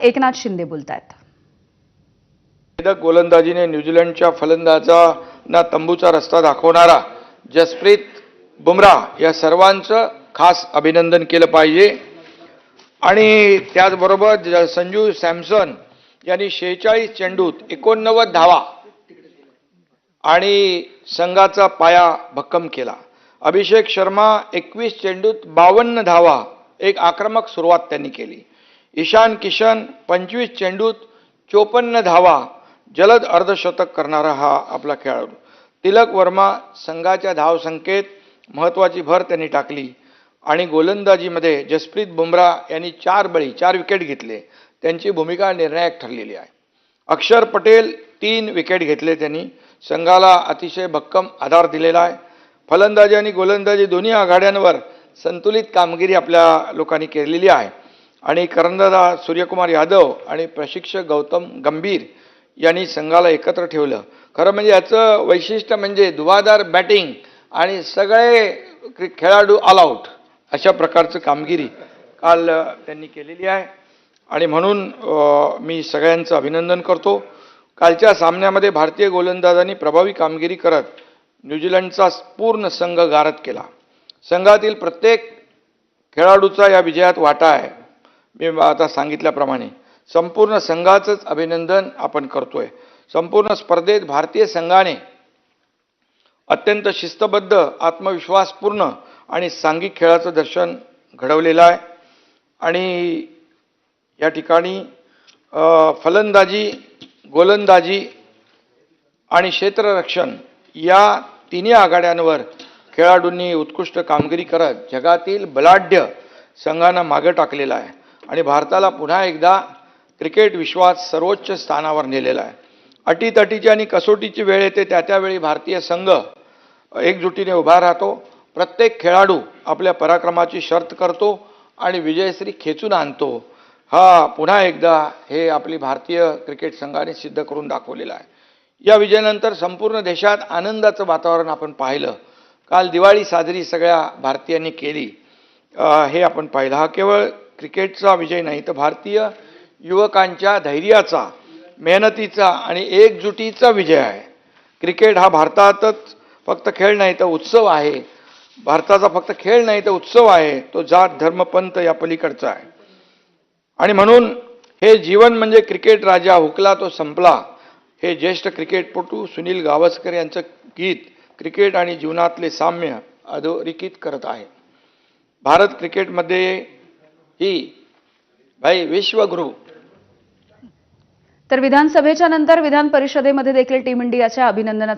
एकनाथ शिंदे बोलतायत। गोलंदाजीने न्यूझीलंडच्या फलंदाजांना तंबूचा रस्ता दाखवणारा जसप्रीत बुमराह या सर्वांचं खास अभिनंदन केलं पाहिजे। आणि त्याचबरोबर संजू सॅमसन यांनी 46 चेंडूत 89 धावा आणि संघाचा पाया भक्कम केला। अभिषेक शर्मा 21 चेंडूत 52 धावा, एक आक्रमक सुरुवात त्यांनी केली। ईशान किशन 25 चेंडूत 54 धावा, जलद अर्धशतक करणारा हा आपला खेळाडू। तिलक वर्मा संघाच्या धावसंख्येत महत्त्वाची भर त्यांनी टाकली आणि गोलंदाजीमध्ये जसप्रीत बुमराह यांनी 4 विकेट घेतले, त्यांची भूमिका निर्णायक ठरलेली आहे। अक्षर पटेल 3 विकेट घेतले, त्यांनी संघाला अतिशय भक्कम आधार दिलेला आहे। फलंदाजी आणि गोलंदाजी दोन्ही आघाड्यांवर संतुलित कामगिरी आपल्या लोकांनी केलेली आहे आणि कर्णधार सूर्यकुमार यादव आणि प्रशिक्षक गौतम गंभीर यांनी संघाला एकत्र ठेवलं। खरं म्हणजे याचं वैशिष्ट्य म्हणजे दुवादार बॅटिंग आणि सगळे खेळाडू ऑल आउट अशा प्रकारचं कामगिरी काल त्यांनी केलेली आहे आणि म्हणून मी सगळ्यांचं अभिनंदन करतो। कालच्या सामन्यामध्ये भारतीय गोलंदाजांनी प्रभावी कामगिरी करत न्यूझीलंडचा पूर्ण संघ गारद केला। संघातील प्रत्येक खेळाडूचा या विजयात वाटा आहे। मी आता सांगितल्याप्रमाणे संपूर्ण संघाचंच अभिनंदन आपण करतोय। संपूर्ण स्पर्धेत भारतीय संघाने अत्यंत शिस्तबद्ध, आत्मविश्वासपूर्ण आणि सांघिक खेळाचं दर्शन घडवलेलं आहे आणि या ठिकाणी फलंदाजी, गोलंदाजी आणि क्षेत्ररक्षण या तिन्ही आघाड्यांवर खेळाडूंनी उत्कृष्ट कामगिरी करत जगातील बलाढ्य संघांना मागे टाकलेला आहे आणि भारताला पुन्हा एकदा क्रिकेट विश्वात सर्वोच्च स्थानावर नेलेला आहे। अटीतटीची आणि कसोटीची वेळ येते त्यावेळी भारतीय संघ एकजुटीने उभा राहतो। प्रत्येक खेळाडू आपल्या पराक्रमाची शर्त करतो आणि विजयश्री खेचून आणतो। हा पुन्हा एकदा हे आपली भारतीय क्रिकेट संघाने सिद्ध करून दाखवलेलं आहे। या विजयानंतर संपूर्ण देशात आनंदाचं वातावरण आपण पाहिलं। काल दिवाळी साजरी सगळ्या भारतीयांनी केली, हे आपण पाहिलं। हा केवळ क्रिकेटचा विजय नाही तर भारतीय युवकांच्या धैर्याचा, मेहनतीचा आणि एकजुटीचा विजय आहे। क्रिकेट हा भारतातच फक्त खेळ नाही तर उत्सव आहे। भारताचा फक्त खेळ नाही तर उत्सव आहे, तो जात धर्म पंथ या पलीकडचा आहे आणि म्हणून हे जीवन म्हणजे क्रिकेट राजा हुकला तो संपला, हे ज्येष्ठ क्रिकेटपटू सुनील गावस्कर यांचं गीत क्रिकेट आणि जीवनातले साम्य अधोरेखित करत आहे। भारत क्रिकेटमध्ये ही विश्वगुरु। तर विधानसभेच्या नंतर विधान परिषदेमध्ये देखील टीम इंडियाच्या अभिनंदनाचा